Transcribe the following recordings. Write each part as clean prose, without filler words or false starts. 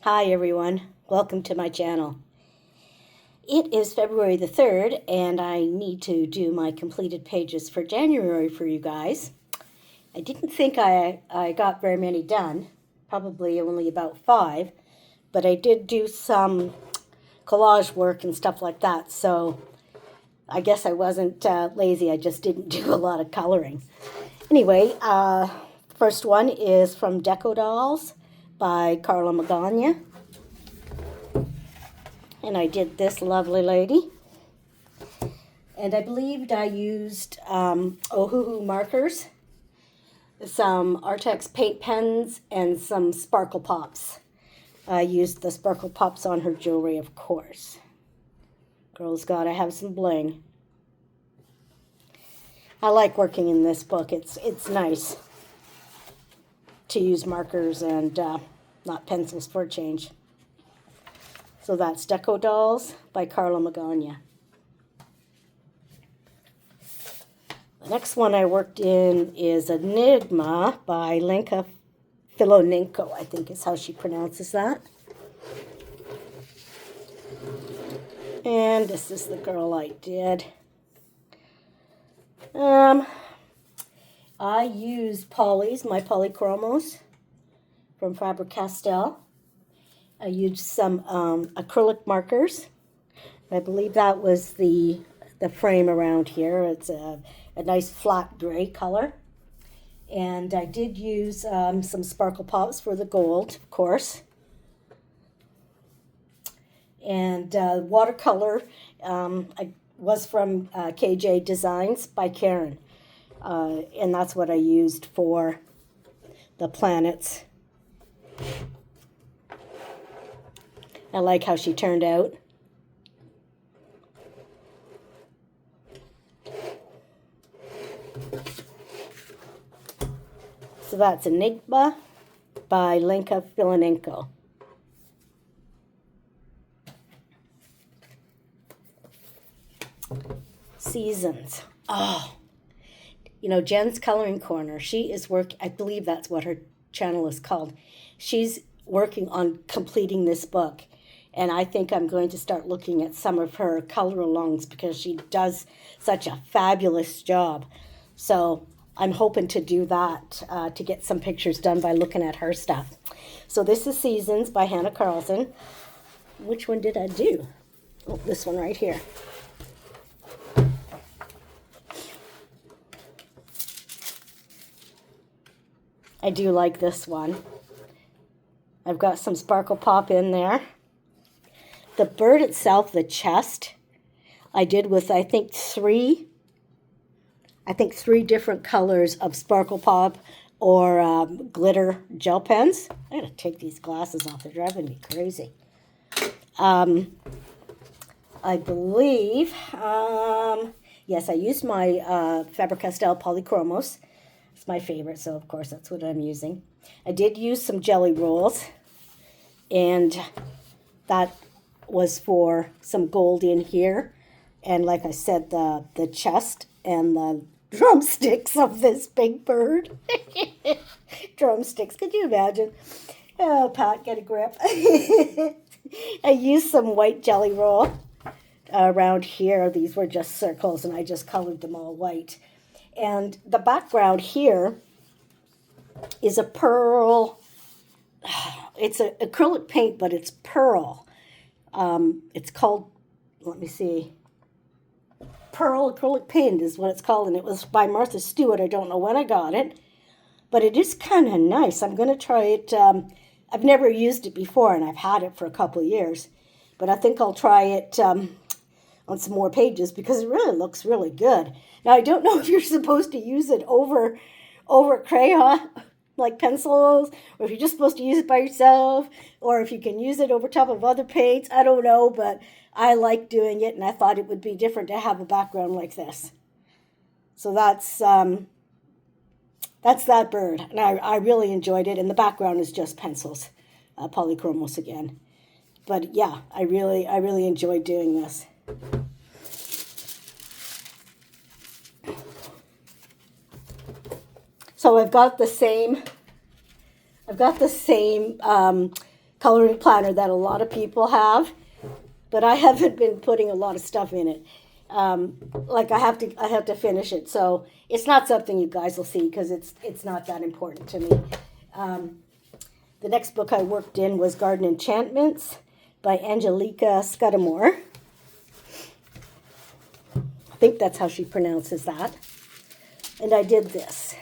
Hi everyone, welcome to my channel. It is February the 3rd and I need to do my completed pages for January for you guys. I didn't think I got very many done, probably only about 5, but I did do some collage work and stuff like that, so I guess I wasn't lazy, I just didn't do a lot of coloring. Anyway, first one is from Deco Dolls by Carla Magana. And I did this lovely lady. And I believed I used Ohuhu markers, some Artex paint pens, and some Sparkle Pops. I used the Sparkle Pops on her jewelry, of course. Girl's gotta have some bling. I like working in this book. It's nice to use markers and not pencils for a change. So that's Deco Dolls by Carla Magana. The next one I worked in is Enigma by Lenka Filonenko, I think is how she pronounces that. And this is the girl I did. I used my Polychromos from Faber-Castell. I used some acrylic markers. I believe that was the frame around here. It's a nice flat gray color. And I did use some Sparkle Pops for the gold, of course. And watercolor was from KJ Designs by Karen. And that's what I used for the planets. I like how she turned out. So that's Enigma by Lenka Filonenko. Seasons. Oh, Jen's Coloring Corner. She is I believe that's what her channel is called. She's working on completing this book. And I think I'm going to start looking at some of her color-alongs because she does such a fabulous job. So I'm hoping to do that, to get some pictures done by looking at her stuff. So this is Seasons by Hannah Carlson. Which one did I do? Oh, this one right here. I do like this one. I've got some Sparkle Pop in there. The bird itself, the chest, I did with, I think, three different colors of Sparkle Pop or glitter gel pens. I gotta take these glasses off. They're driving me crazy. I believe, yes, I used my Faber-Castell Polychromos. It's my favorite, so of course that's what I'm using. I did use some jelly rolls, and that was for some gold in here, and like I said, the chest and the drumsticks of this big bird. Drumsticks, could you imagine? Oh, Pat, get a grip. I used some white jelly roll around here. These were just circles, and I just colored them all white. And the background here is a pearl. It's an acrylic paint, but it's pearl. It's called, let me see, Pearl Acrylic Paint is what it's called, and it was by Martha Stewart. I don't know when I got it, but it is kind of nice. I'm going to try it. I've never used it before, and I've had it for a couple of years, but I think I'll try it on some more pages because it really looks really good. Now, I don't know if you're supposed to use it over crayon, like pencils, or if you're just supposed to use it by yourself, or if you can use it over top of other paints. I don't know, but I like doing it, and I thought it would be different to have a background like this. So that's that bird, and I really enjoyed it, and the background is just pencils, Polychromos again. But yeah, I really enjoyed doing this. So I've got the same coloring planner that a lot of people have, but I haven't been putting a lot of stuff in it. Like I have to finish it, so it's not something you guys will see because it's not that important to me. The next book I worked in was Garden Enchantments by Angelica Scudamore. I think that's how she pronounces that. And I did this.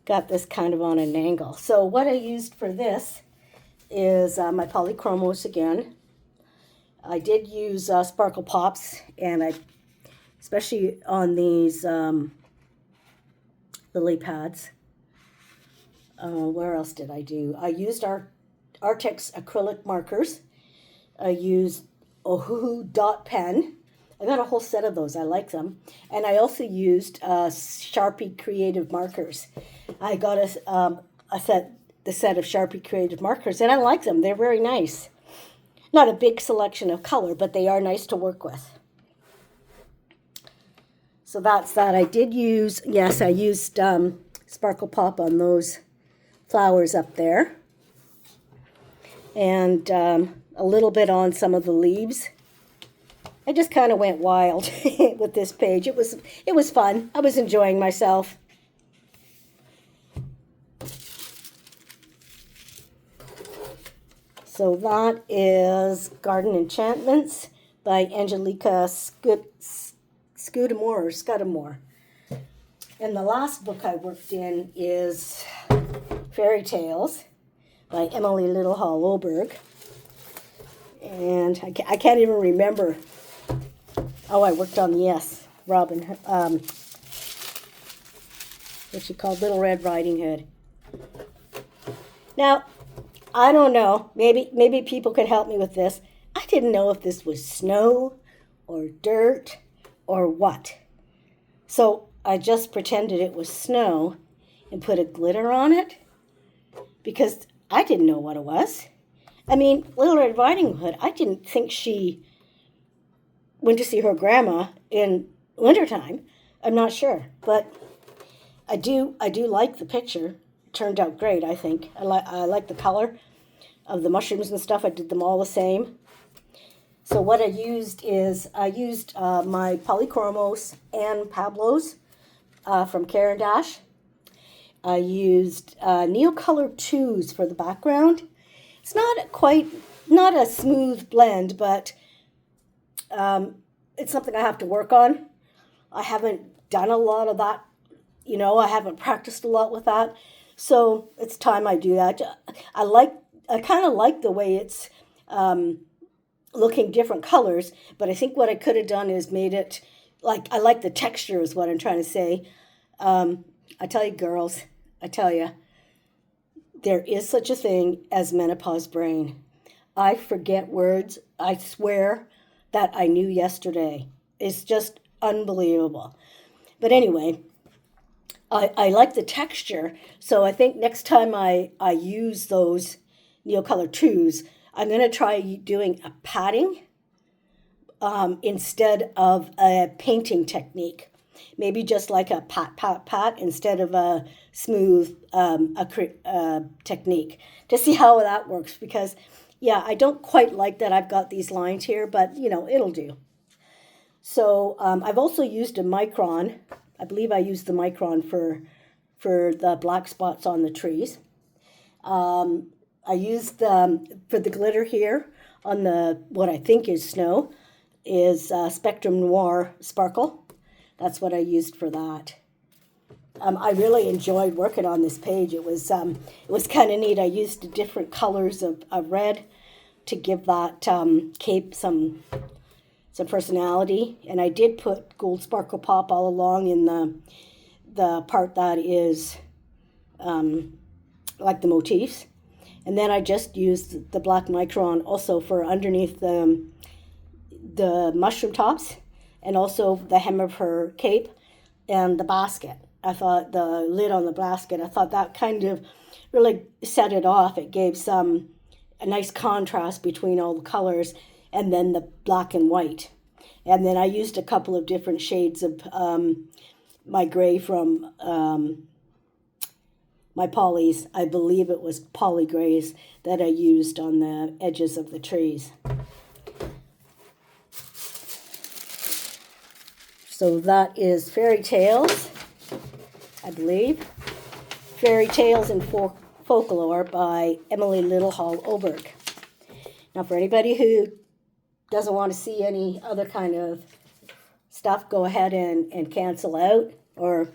Got this kind of on an angle. So what I used for this is my Polychromos again. I did use Sparkle Pops, and I, especially on these lily pads. Where else did I do? I used Artex acrylic markers. I used Ohuhu dot pen. I got a whole set of those. I like them. And I also used Sharpie Creative markers. I got the set of Sharpie Creative markers, and I like them. They're very nice. Not a big selection of color, but they are nice to work with. So that's that. I did use, yes, I used Sparkle Pop on those flowers up there. And a little bit on some of the leaves. I just kind of went wild with this page. It was fun. I was enjoying myself. So that is Garden Enchantments by Angelica Scudamore. And the last book I worked in is Fairy Tales by Emily Little Hall Oberg. And I can't even remember. Oh, I worked on, yes, Robin. What's she called? Little Red Riding Hood. Now, I don't know. Maybe people could help me with this. I didn't know if this was snow or dirt or what. So I just pretended it was snow and put a glitter on it because I didn't know what it was. I mean, Little Red Riding Hood, I didn't think she went to see her grandma in wintertime. I'm not sure, but I do like the picture. It turned out great, I think. I like the color of the mushrooms and stuff. I did them all the same. So what I used is my Polychromos and Pablos from Caran d'Ache. I used Neocolor 2s for the background. It's not a smooth blend, but it's something I have to work on. I haven't done a lot of that. I haven't practiced a lot with that. So it's time I do that. I kind of like the way it's looking different colors, but I think what I could have done is made it I like the texture is what I'm trying to say. I tell you, girls, there is such a thing as menopause brain. I forget words, I swear, that I knew yesterday. It's just unbelievable. But anyway, I like the texture, so I think next time I use those Neocolor 2s, I'm going to try doing a patting instead of a painting technique. Maybe just like a pat instead of a smooth technique to see how that works. Because, yeah, I don't quite like that I've got these lines here, but, it'll do. So I've also used a micron. I believe I used the micron for the black spots on the trees. I used for the glitter here on what I think is snow is Spectrum Noir Sparkle. That's what I used for that. I really enjoyed working on this page. It was kind of neat. I used different colors of red to give that cape some personality, and I did put gold Sparkle Pop all along in the part that is like the motifs. And then I just used the black micron also for underneath the mushroom tops and also the hem of her cape and the basket. I thought the lid on the basket, I thought that kind of really set it off. It gave a nice contrast between all the colors and then the black and white. And then I used a couple of different shades of my gray from my polys. I believe it was poly grays that I used on the edges of the trees. So that is Fairy Tales, I believe. Fairy Tales and Folklore by Emily Littlehall Oberg. Now, for anybody who doesn't want to see any other kind of stuff, go ahead and cancel out or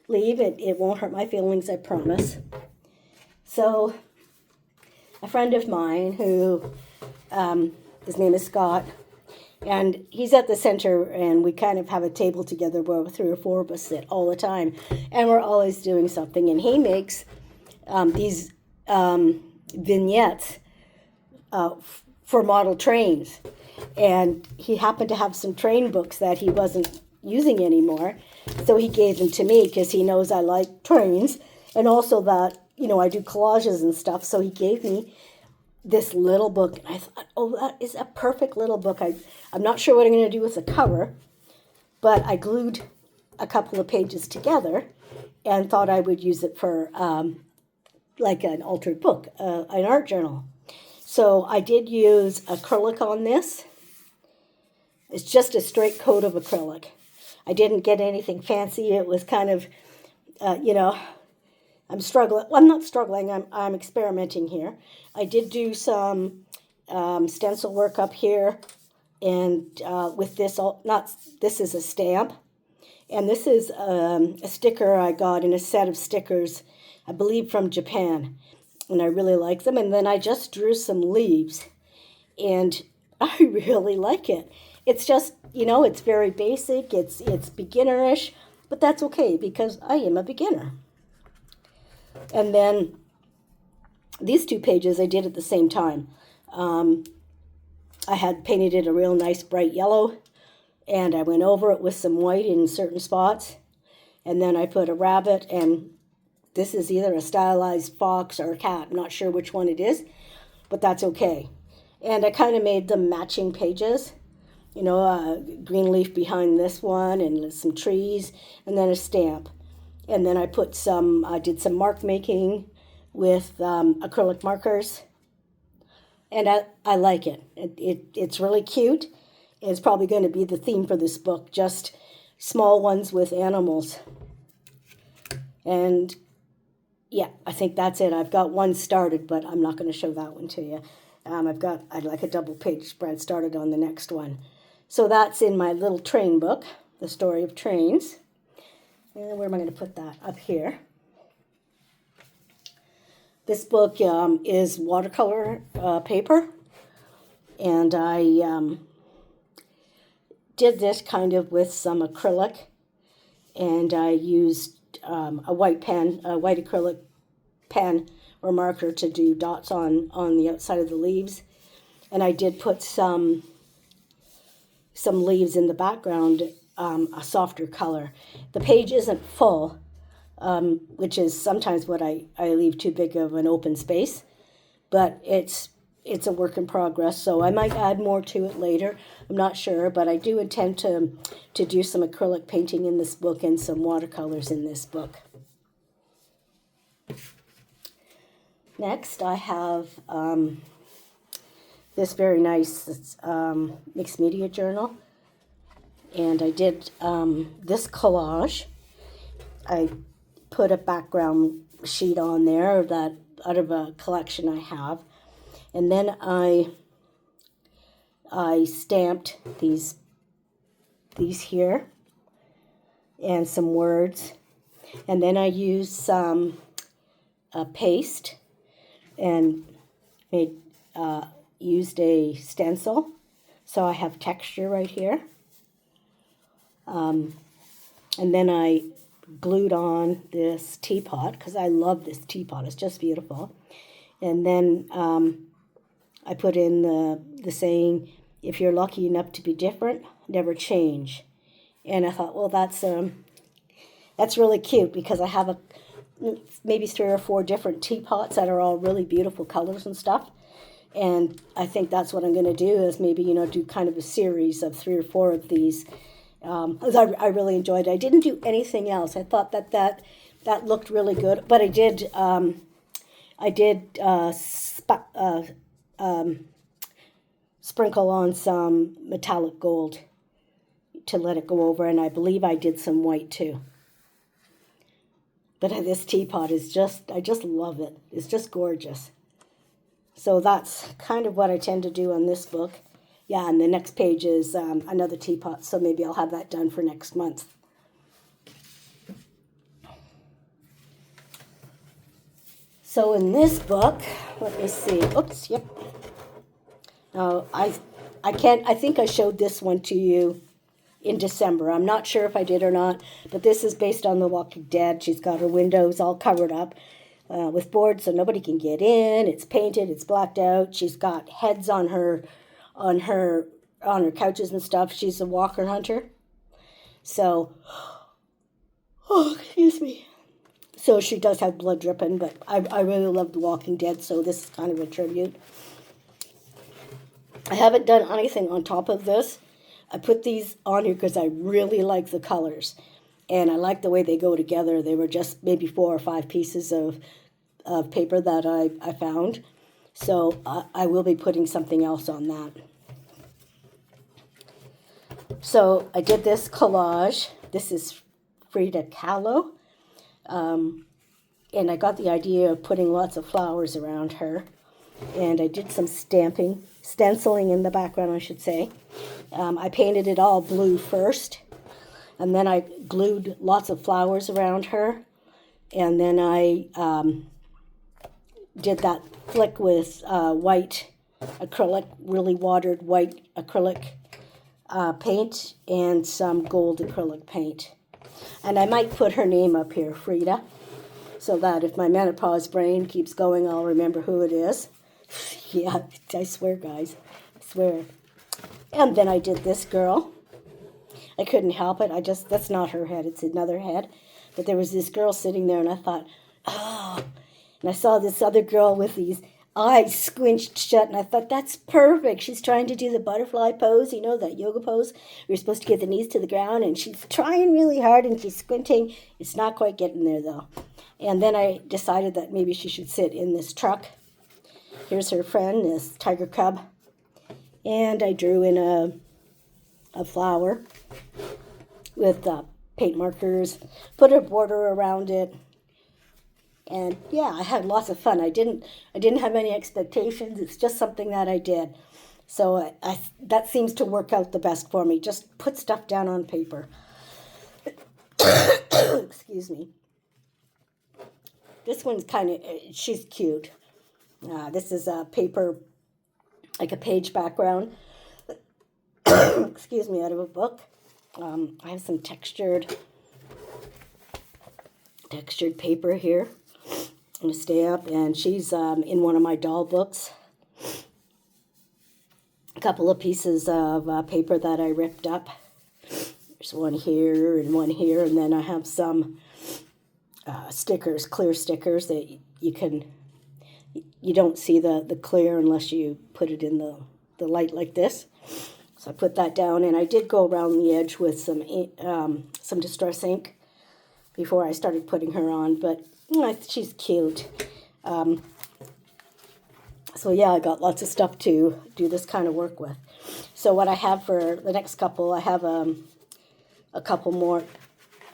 leave. It won't hurt my feelings, I promise. So, a friend of mine who, his name is Scott, and he's at the center, and we kind of have a table together where 3 or 4 of us sit all the time, and we're always doing something. And he makes these vignettes for model trains. And he happened to have some train books that he wasn't using anymore, so he gave them to me because he knows I like trains, and also that, I do collages and stuff, so he gave me this little book, and I thought, oh, that is a perfect little book. I'm not sure what I'm going to do with the cover, but I glued a couple of pages together and thought I would use it for like an altered book, an art journal. So I did use acrylic on this. It's just a straight coat of acrylic. I didn't get anything fancy. It was kind of, I'm struggling. Well, I'm not struggling. I'm experimenting here. I did do some stencil work up here, and with this, this is a stamp, and this is a sticker I got in a set of stickers, I believe from Japan, and I really like them. And then I just drew some leaves, and I really like it. It's just, it's very basic. It's beginnerish, but that's okay because I am a beginner. And then these 2 pages I did at the same time. I had painted it a real nice bright yellow, and I went over it with some white in certain spots. And then I put a rabbit, and this is either a stylized fox or a cat. I'm not sure which one it is, but that's okay. And I kind of made them matching pages. A green leaf behind this one, and some trees, and then a stamp. And then I did some mark making with acrylic markers. And I like it. It's really cute. It's probably going to be the theme for this book, just small ones with animals. And yeah, I think that's it. I've got one started, but I'm not going to show that one to you. I'd like a double page spread started on the next one. So that's in my little train book, The Story of Trains. And where am I going to put that? Up here. This book is watercolor paper, and I did this kind of with some acrylic, and I used a white acrylic pen or marker to do dots on the outside of the leaves, and I did put some leaves in the background, a softer color. The page isn't full, which is sometimes what I leave too big of an open space, but it's a work in progress, so I might add more to it later. I'm not sure, but I do intend to do some acrylic painting in this book and some watercolors in this book. Next, I have this very nice mixed media journal, and I did this collage. I put a background sheet on there that out of a collection I have, and then I stamped these here and some words, and then I used some paste and used a stencil, so I have texture right here. And then I glued on this teapot because I love this teapot. It's just beautiful. And then I put in the saying, "If you're lucky enough to be different, never change." And I thought, well, that's really cute because I have maybe 3 or 4 different teapots that are all really beautiful colors and stuff. And I think that's what I'm going to do is maybe, do kind of a series of 3 or 4 of these. I really enjoyed it. I didn't do anything else. I thought that that looked really good. But I did sprinkle on some metallic gold to let it go over, and I believe I did some white too. But this teapot is just, I just love it. It's just gorgeous. So that's kind of what I tend to do on this book. Yeah, and the next page is another teapot, so maybe I'll have that done for next month. So in this book, let me see. Oops, yep. Now, I think I showed this one to you in December. I'm not sure if I did or not, but this is based on The Walking Dead. She's got her windows all covered up with boards so nobody can get in. It's painted, it's blacked out. She's got heads on her couches and stuff. She's a walker hunter. So, oh, excuse me. So she does have blood dripping, but I really love The Walking Dead, so this is kind of a tribute. I haven't done anything on top of this. I put these on here because I really like the colors, and I like the way they go together. They were just maybe 4 or 5 pieces of paper that I found, so I will be putting something else on that. So I did this collage. This is Frida Kahlo. And I got the idea of putting lots of flowers around her. And I did some stenciling in the background, I should say. I painted it all blue first. And then I glued lots of flowers around her. And then I did that flick with white acrylic, really watered white acrylic paint and some gold acrylic paint. And I might put her name up here, Frida, so that if my menopause brain keeps going, I'll remember who it is. Yeah, I swear, guys. I swear. And then I did this girl. I couldn't help it. That's not her head. It's another head. But there was this girl sitting there, and I thought, oh. And I saw this other girl with these eyes squinched shut, and I thought, that's perfect. She's trying to do the butterfly pose, you know, that yoga pose. You're supposed to get the knees to the ground, and she's trying really hard, and she's squinting. It's not quite getting there, though. And then I decided that maybe she should sit in this truck. Here's her friend, this tiger cub. And I drew in a flower with paint markers, put a border around it. And yeah, I had lots of fun. I didn't have any expectations. It's just something that I did. So that seems to work out the best for me. Just put stuff down on paper. Excuse me. This one's she's cute. This is a paper, like a page background. Excuse me, out of a book. I have some textured paper here. I'm going to stay up, and she's in one of my doll books. A couple of pieces of paper that I ripped up. There's one here, and then I have some stickers, clear stickers that you don't see the clear unless you put it in the light like this. So I put that down, and I did go around the edge with some Distress ink before I started putting her on, but she's cute. So yeah, I got lots of stuff to do this kind of work with. So what I have for the next couple, I have a couple more.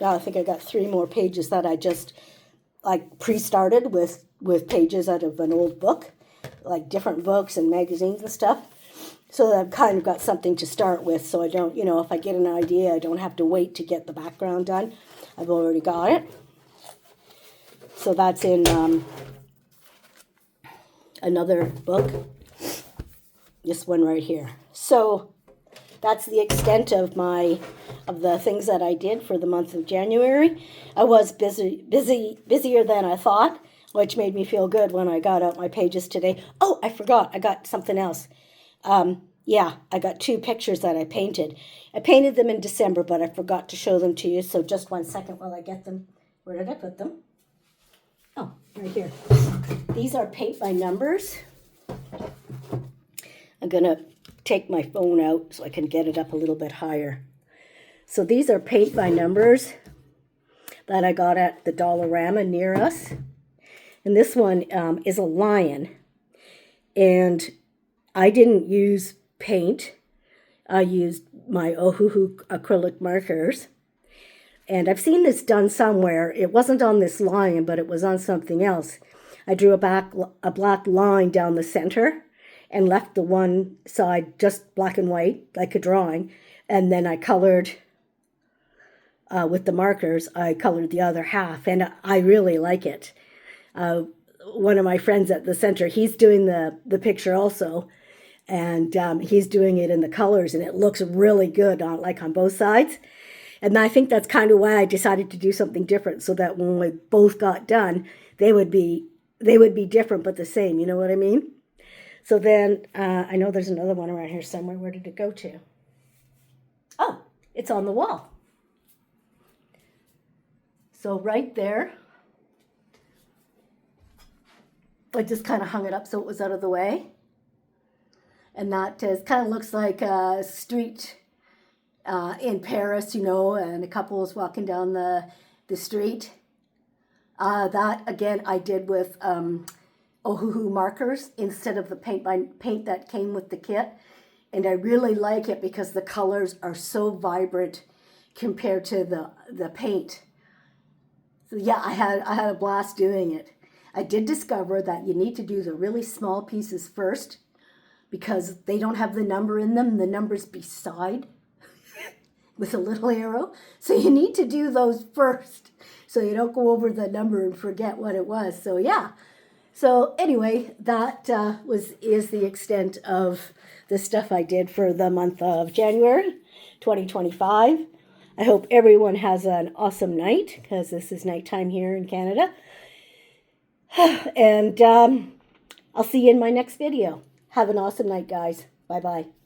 I think I got 3 more pages that I just pre-started with pages out of an old book, like different books and magazines and stuff. So that I've kind of got something to start with, so I don't, if I get an idea, I don't have to wait to get the background done. I've already got it. So that's in another book, this one right here. So that's the extent of the things that I did for the month of January. I was busier than I thought, which made me feel good when I got out my pages today. Oh, I forgot, I got something else. Yeah, I got 2 pictures that I painted. I painted them in December, but I forgot to show them to you, so just 1 second while I get them. Where did I put them? Oh, right here. These are paint by numbers. I'm going to take my phone out so I can get it up a little bit higher. So these are paint by numbers that I got at the Dollarama near us. And this one is a lion. And I didn't use paint. I used my Ohuhu acrylic markers. And I've seen this done somewhere. It wasn't on this lion, but it was on something else. I drew a black line down the center and left the one side just black and white, like a drawing. And then I colored, with the markers, I colored the other half. And I really like it. One of my friends at the center, he's doing the picture also. And he's doing it in the colors, and it looks really good on both sides. And I think that's kind of why I decided to do something different, so that when we both got done, they would be different but the same. You know what I mean? So then I know there's another one around here somewhere. Where did it go to? Oh, it's on the wall. So right there, I just kind of hung it up so it was out of the way. And that kind of looks like a street in Paris, you know, and a couple is walking down the street. That, again, I did with Ohuhu markers instead of the paint that came with the kit. And I really like it because the colors are so vibrant compared to the paint. So yeah, I had a blast doing it. I did discover that you need to do the really small pieces first, because they don't have the number in them. The number's beside with a little arrow. So you need to do those first so you don't go over the number and forget what it was. So yeah. So anyway, that is the extent of the stuff I did for the month of January 2025. I hope everyone has an awesome night, because this is nighttime here in Canada. And I'll see you in my next video. Have an awesome night, guys. Bye-bye.